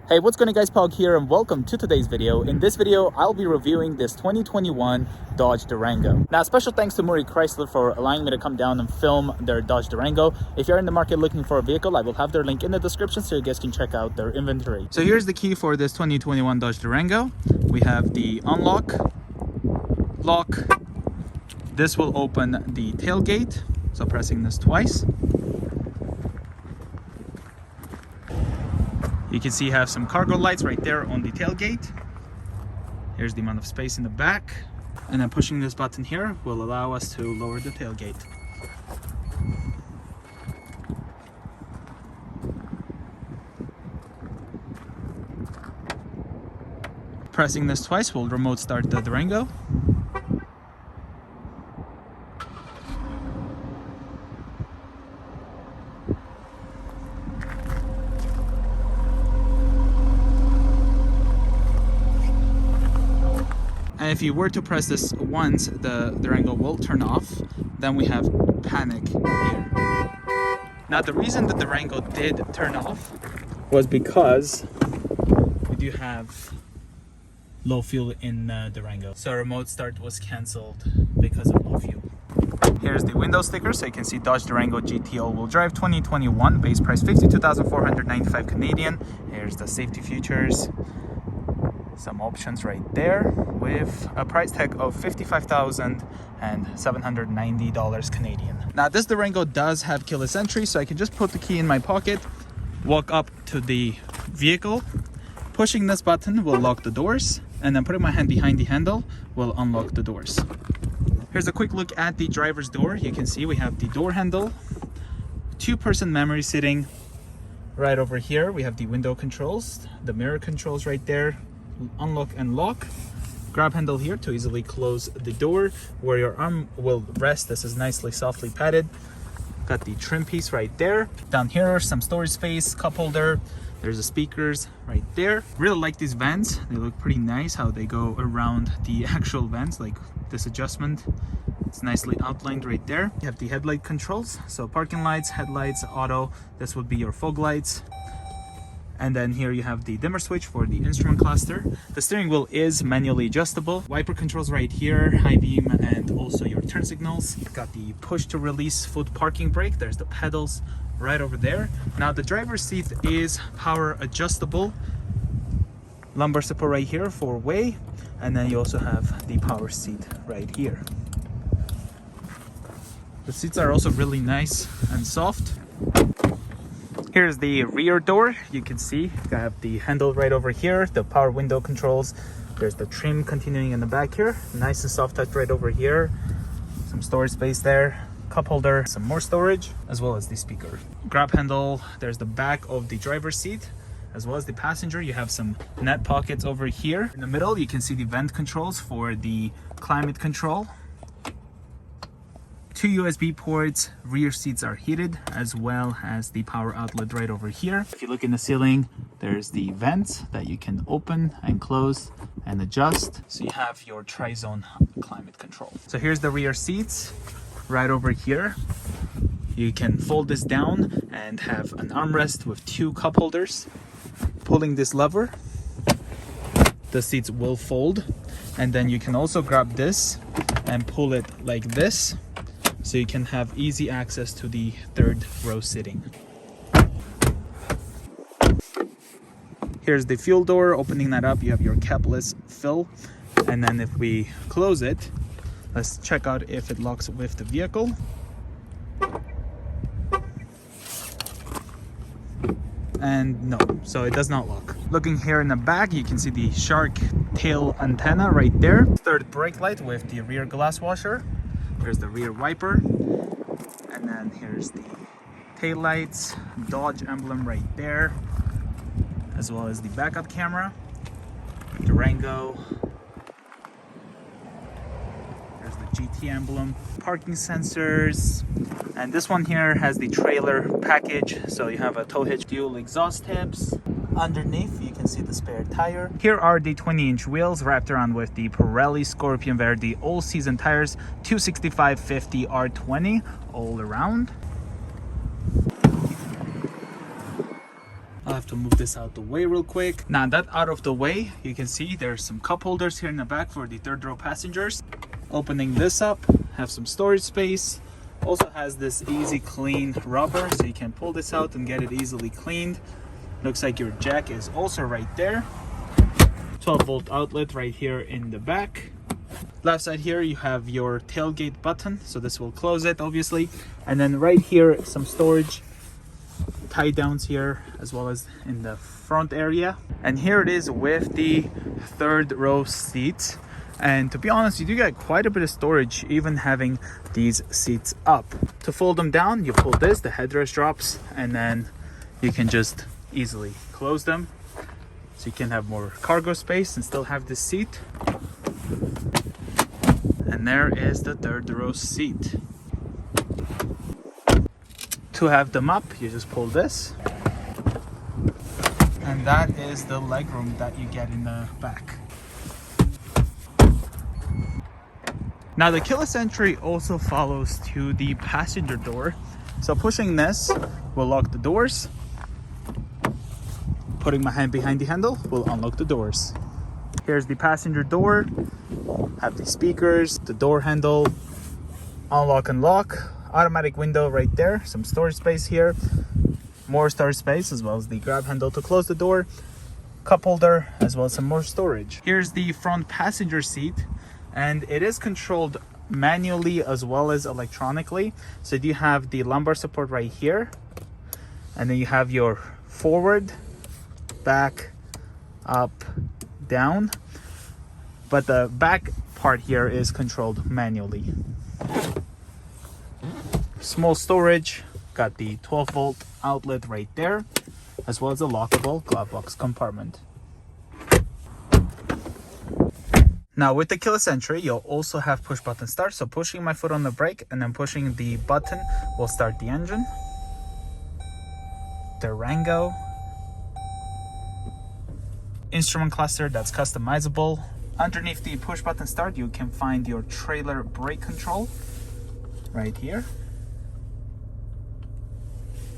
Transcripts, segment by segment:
Hey, what's going on guys, Pog here and welcome to today's video. In this video, I'll be reviewing this 2021 Dodge Durango. Now, special thanks to Murray Chrysler for allowing me to come down and film their Dodge Durango. If you're in the market looking for a vehicle, I will have their link in the description so you guys can check out their inventory. So here's the key for this 2021 Dodge Durango. We have the unlock, lock. This will open the tailgate, so pressing this twice. You can see you have some cargo lights right there on the tailgate. Here's the amount of space in the back. And then pushing this button here will allow us to lower the tailgate. Pressing this twice will remote start the Durango. And if you were to press this once, the Durango will turn off. Then we have panic here. Now the reason the Durango did turn off was because we do have low fuel in Durango. So remote start was cancelled because of low fuel. Here's the window sticker, so you can see Dodge Durango GT all-wheel drive 2021, base price 52,495 Canadian. Here's the safety features. Some options right there with a price tag of $55,790 Canadian. Now this Durango does have keyless entry, so I can just put the key in my pocket, walk up to the vehicle, pushing this button will lock the doors, and then putting my hand behind the handle will unlock the doors. Here's a quick look at the driver's door. You can see we have the door handle, two-person memory seating. Right over here we have the window controls, the mirror controls right there, unlock and lock, grab handle here to easily close the door where your arm will rest. This is nicely softly padded. Got the trim piece right there. Down here some storage space, cup holder. There's the speakers right there. Really like these vents, they look pretty nice how they go around the actual vents, like this adjustment. It's nicely outlined right there. You have the headlight controls, so parking lights, headlights, auto. This would be your fog lights. And then here you have the dimmer switch for the instrument cluster. The steering wheel is manually adjustable. Wiper controls right here, high beam, and also your turn signals. Got the push to release foot parking brake. There's the pedals right over there. Now the driver's seat is power adjustable. Lumbar support right here, 4-way. And then you also have the power seat right here. The seats are also really nice and soft. Here's the rear door. You can see I have the handle right over here, the power window controls. There's the trim continuing in the back here. Nice and soft touch right over here. Some storage space there. Cup holder, some more storage, as well as the speaker. Grab handle, there's the back of the driver's seat, as well as the passenger. You have some net pockets over here. In the middle, you can see the vent controls for the climate control. 2 USB ports, rear seats are heated, as well as the power outlet right over here. If you look in the ceiling, there's the vents that you can open and close and adjust. So you have your tri-zone climate control. So here's the rear seats right over here. You can fold this down and have an armrest with 2 cup holders. Pulling this lever, the seats will fold, and then you can also grab this and pull it like this, so you can have easy access to the 3rd row sitting. Here's the fuel door. Opening that up, you have your capless fill. And then if we close it, let's check out if it locks with the vehicle. And no, so it does not lock. Looking here in the back, you can see the shark tail antenna right there. 3rd brake light with the rear glass washer. Here's the rear wiper, and then here's the tail lights, Dodge emblem right there, as well as the backup camera, Durango. There's the GT emblem, parking sensors, and this one here has the trailer package, so you have a tow hitch, dual exhaust tips. Underneath you can see the spare tire. Here are the 20-inch wheels wrapped around with the Pirelli Scorpion Verde all-season tires, 265/50 R20 all around. I'll have to move this out the way real quick. Now that out of the way, you can see there's some cup holders here in the back for the third row passengers. Opening this up, have some storage space. Also has this easy clean rubber, so you can pull this out and get it easily cleaned. Looks like your jack is also right there. 12-volt outlet right here in the back. Left side here you have your tailgate button, so this will close it obviously. And then right here some storage tie downs here as well as in the front area. And here it is with the third row seats. And to be honest, you do get quite a bit of storage even having these seats up. To fold them down, you pull this, the headrest drops, and then you can just easily close them. So you can have more cargo space and still have this seat. And there is the third row seat. To have them up, you just pull this. And that is the legroom that you get in the back. Now the keyless entry also follows to the passenger door. So pushing this will lock the doors. Putting my hand behind the handle will unlock the doors. Here's the passenger door. Have the speakers, the door handle, unlock and lock, automatic window right there, some storage space here, more storage space as well as the grab handle to close the door, cup holder as well as some more storage. Here's the front passenger seat, and it is controlled manually as well as electronically. So you have the lumbar support right here, and then you have your forward, back, up, down, but the back part here is controlled manually. Small storage, got the 12-volt outlet right there, as well as a lockable glove box compartment. Now with the keyless entry, you'll also have push button start. So pushing my foot on the brake and then pushing the button will start the engine. Durango. Instrument cluster that's customizable. Underneath the push button start, you can find your trailer brake control right here.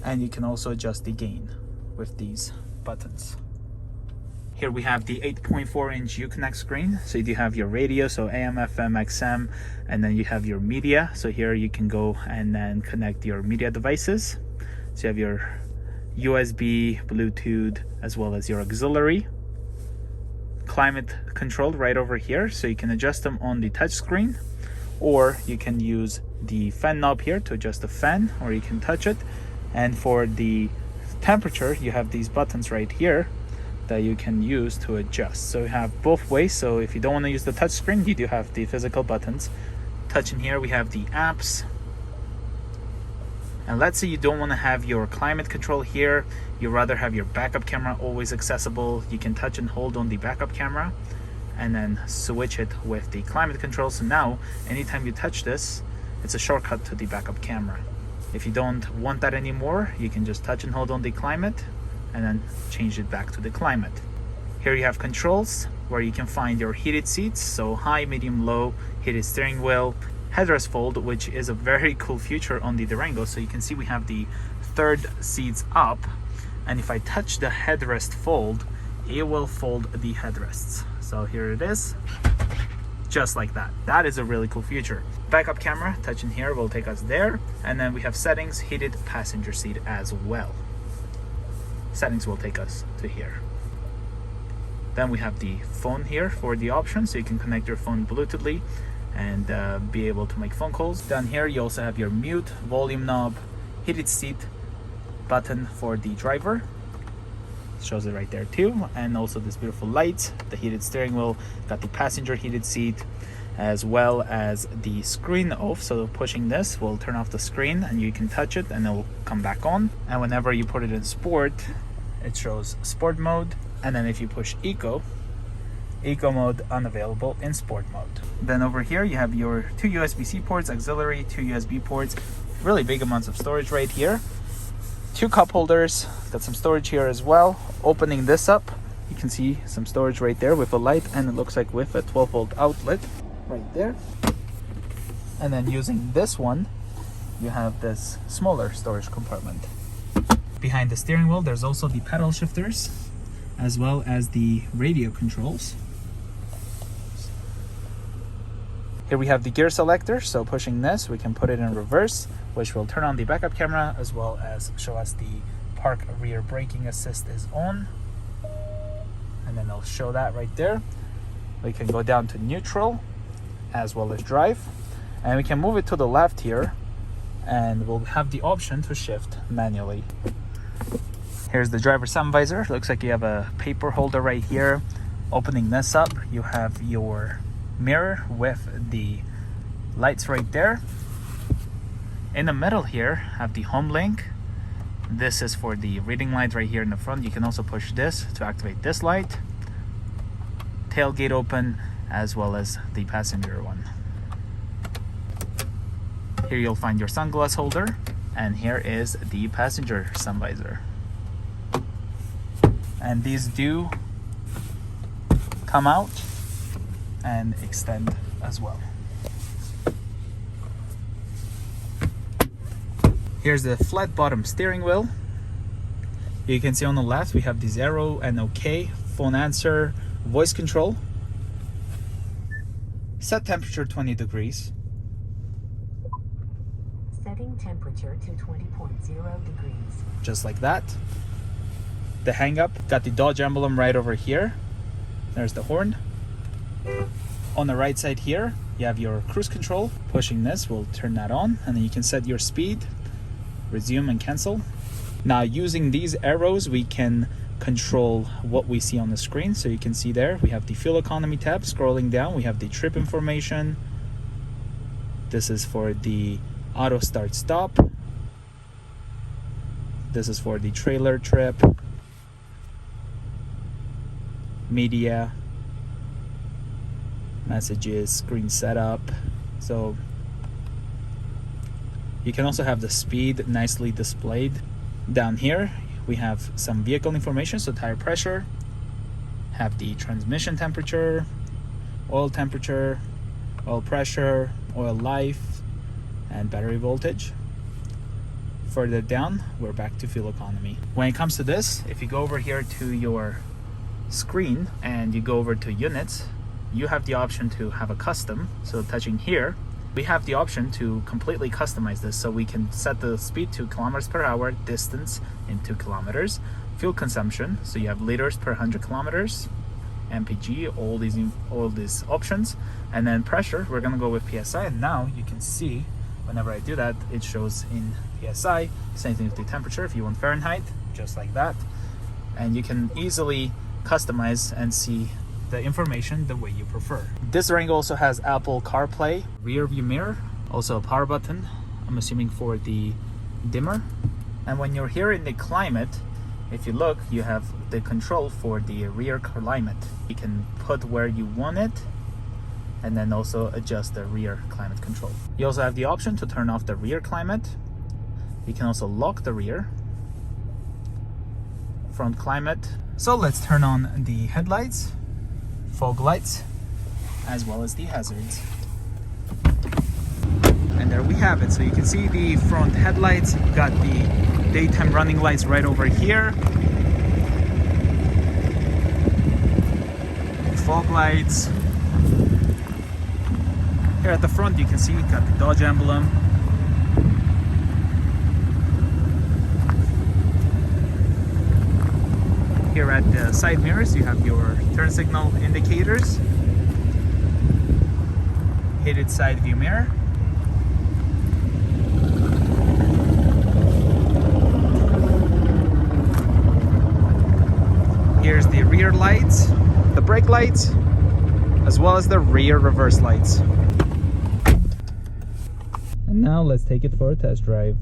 And you can also adjust the gain with these buttons. Here we have the 8.4-inch Uconnect screen. So you do have your radio, so AM, FM, XM, and then you have your media. So here you can go and then connect your media devices. So you have your USB, Bluetooth, as well as your auxiliary. Climate control right over here, so you can adjust them on the touch screen, or you can use the fan knob here to adjust the fan, or you can touch it. And for the temperature, you have these buttons right here that you can use to adjust. So you have both ways. So if you don't want to use the touch screen, you do have the physical buttons. Touching here, we have the apps. And let's say you don't want to have your climate control here, you rather have your backup camera always accessible. You can touch and hold on the backup camera and then switch it with the climate control. So now anytime you touch this, it's a shortcut to the backup camera. If you don't want that anymore, you can just touch and hold on the climate and then change it back to the climate. Here you have controls where you can find your heated seats, so high, medium, low, heated steering wheel, headrest fold, which is a very cool feature on the Durango. So you can see we have the third seats up, and if I touch the headrest fold, it will fold the headrests. So here it is, just like that. That is a really cool feature. Backup camera, touching here will take us there, and then we have settings, heated passenger seat as well. Settings will take us to here. Then we have the phone here for the options, so you can connect your phone Bluetoothly and be able to make phone calls. Down here you also have your mute, volume knob, heated seat button for the driver. Shows it right there too, and also this beautiful light, the heated steering wheel, got the passenger heated seat, as well as the screen off. So pushing this will turn off the screen and you can touch it and it will come back on. And whenever you put it in sport, it shows sport mode. And then if you push eco mode unavailable in sport mode. Then over here you have your 2 USB-C ports, auxiliary, 2 USB ports, really big amounts of storage right here. 2 cup holders, got some storage here as well. Opening this up, you can see some storage right there with a light, and it looks like with a 12-volt outlet right there. And then using this one, you have this smaller storage compartment. Behind the steering wheel, there's also the pedal shifters, as well as the radio controls. Here we have the gear selector, so pushing this, we can put it in reverse, which will turn on the backup camera, as well as show us the park rear braking assist is on. And then it'll show that right there. We can go down to neutral, as well as drive. And we can move it to the left here, and we'll have the option to shift manually. Here's the driver's sun visor. Looks like you have a paper holder right here. Opening this up, you have your mirror with the lights right there. In the middle here, have the home link. This is for the reading light right here in the front. You can also push this to activate this light. Tailgate open, as well as the passenger one. Here you'll find your sunglass holder, and here is the passenger sun visor. And these do come out and extend as well. Here's the flat bottom steering wheel. You can see on the left we have the 0 and OK, phone answer, voice control. Set temperature 20 degrees. Setting temperature to 20.0 degrees. Just like that. The hang up, got the Dodge emblem right over here. There's the horn. On the right side here, you have your cruise control. Pushing this will turn that on, and then you can set your speed, resume and cancel. Now using these arrows, we can control what we see on the screen. So you can see there, we have the fuel economy tab. Scrolling down, we have the trip information. This is for the auto start stop. This is for the trailer trip. Media, messages, screen setup. So you can also have the speed nicely displayed. Down here we have some vehicle information, so tire pressure, have the transmission temperature, oil temperature, oil pressure, oil life, and battery voltage. Further down, we're back to fuel economy. When it comes to this, if you go over here to your screen and you go over to units, you have the option to have a custom. So touching here, we have the option to completely customize this. So we can set the speed to kilometers per hour, distance into kilometers, fuel consumption, so you have liters per 100 kilometers, MPG, all these options, and then pressure, we're gonna go with PSI. And now you can see whenever I do that, it shows in PSI. Same thing with the temperature. If you want Fahrenheit, just like that, and you can easily customize and see the information the way you prefer. This Durango also has Apple CarPlay, rear view mirror, also a power button, I'm assuming for the dimmer. And when you're here in the climate, if you look, you have the control for the rear climate. You can put where you want it, and then also adjust the rear climate control. You also have the option to turn off the rear climate. You can also lock the rear, front climate. So let's turn on the headlights, fog lights, as well as the hazards. And there we have it. So you can see the front headlights, got the daytime running lights right over here. Fog lights. Here at the front you can see got the Dodge emblem. Here at the side mirrors you have your turn signal indicators, heated side view mirror, here's the rear lights, the brake lights, as well as the rear reverse lights. And now let's take it for a test drive.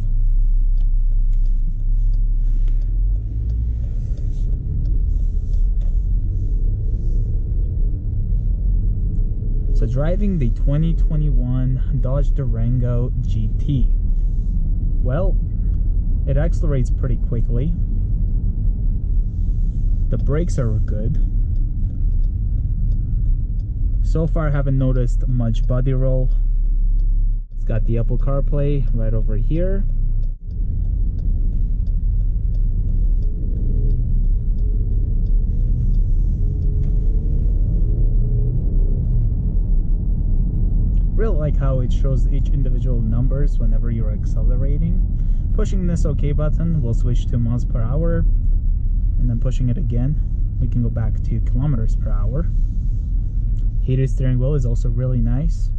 So driving the 2021 Dodge Durango GT. Well, it accelerates pretty quickly. The brakes are good. So far I haven't noticed much body roll. It's got the Apple CarPlay right over here. like how it shows each individual numbers whenever you're accelerating. Pushing this OK button will switch to miles per hour, and then pushing it again, we can go back to kilometers per hour. Heated steering wheel is also really nice.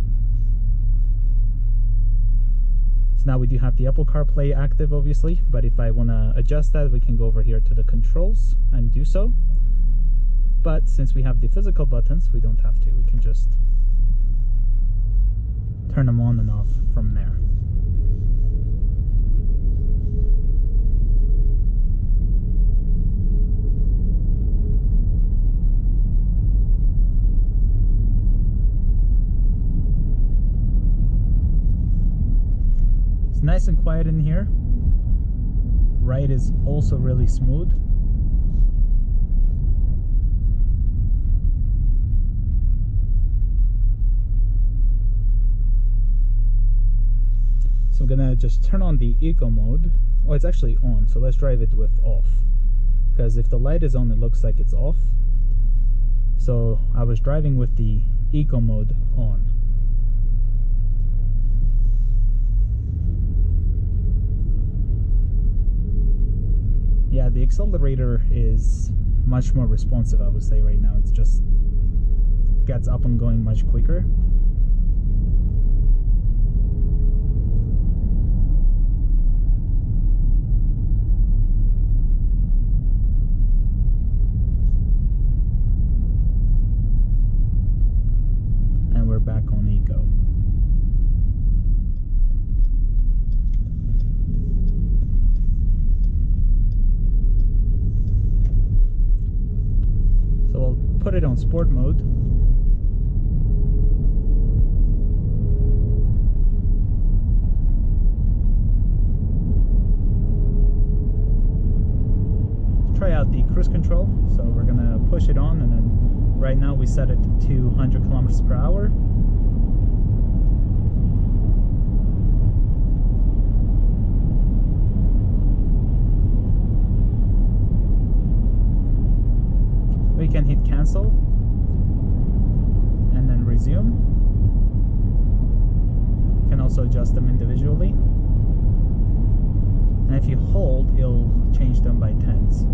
So now we do have the Apple CarPlay active, obviously, but if I want to adjust that, we can go over here to the controls and do so. But since we have the physical buttons, we don't have to. We can just turn them on and off from there. It's nice and quiet in here. Ride is also really smooth. So I'm gonna just turn on the eco mode. Oh, it's actually on, so let's drive it with off. Because if the light is on, it looks like it's off. So I was driving with the eco mode on. Yeah, the accelerator is much more responsive, I would say right now. It's just gets up and going much quicker. And we're back on eco. Put it on sport mode. Let's try out the cruise control. So we're gonna push it on, and then right now we set it to 200 kilometers per hour. We can hit cancel and then resume. You can also adjust them individually. And if you hold, it'll change them by tens.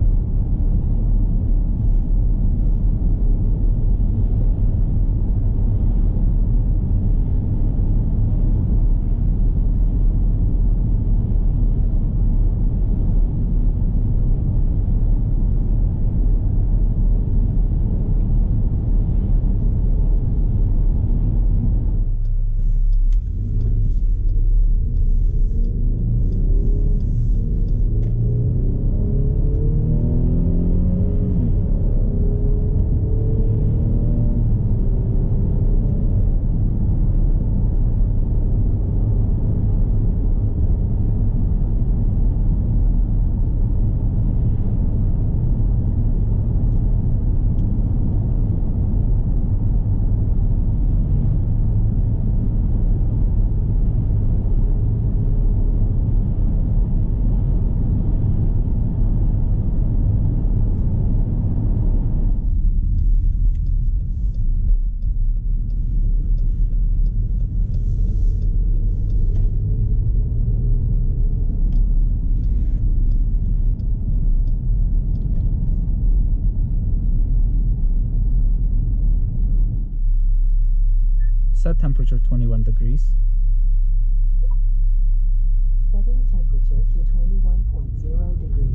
Set temperature 21 degrees. Setting temperature to 21.0 degrees.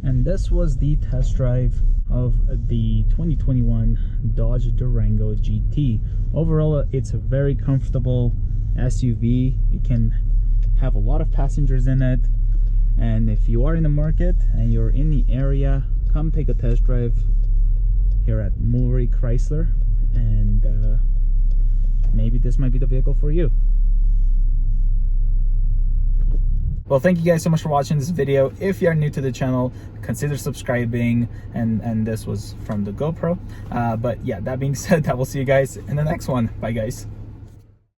And this was the test drive of the 2021 Dodge Durango GT. Overall, it's a very comfortable SUV. It can have a lot of passengers in it. And if you are in the market and you're in the area, come take a test drive here at Mulray Chrysler and maybe this might be the vehicle for you. Well, thank you guys so much for watching this video. If you are new to the channel, consider subscribing. And this was from the GoPro. But yeah, that being said, I will see you guys in the next one. Bye, guys.